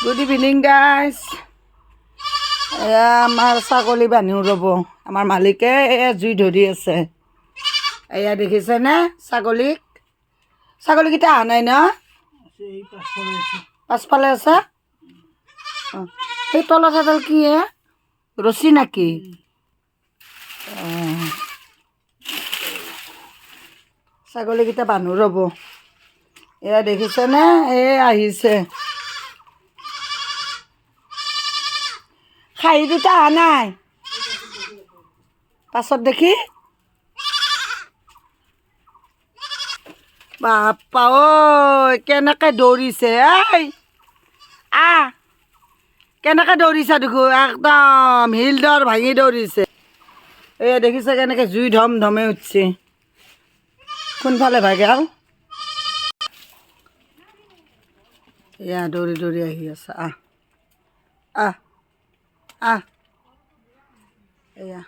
Good evening guys. এয়া আমাৰ ছাগলী বান্ধিও ৰ'ব, আমাৰ মালিকে এয়া জুই ধৰি আছে। এয়া দেখিছেনে ছাগলীকেইটা অহা নাই ন? পাছফালে আছে। অঁ, সেই তলত এডাল কি হে, ৰছী নেকি? অঁ, ছাগলীকেইটা বান্ধো ৰ'ব। এয়া দেখিছেনে, এই আহিছে। খাহী দুটা অহা নাই পাছত দেখি। বাপ্পা ঐ, কেনেকৈ দৌৰিছে এই কেনেকৈ দৌৰিছা দেখোন, একদম হিল দৰ ভাঙি দৌৰিছে। এয়া দেখিছে কেনেকৈ জুই ধম ধমে উঠছে। কোনফালে ভাগেল? এয়া দৌৰি দৌৰি আহি আছে। এয়া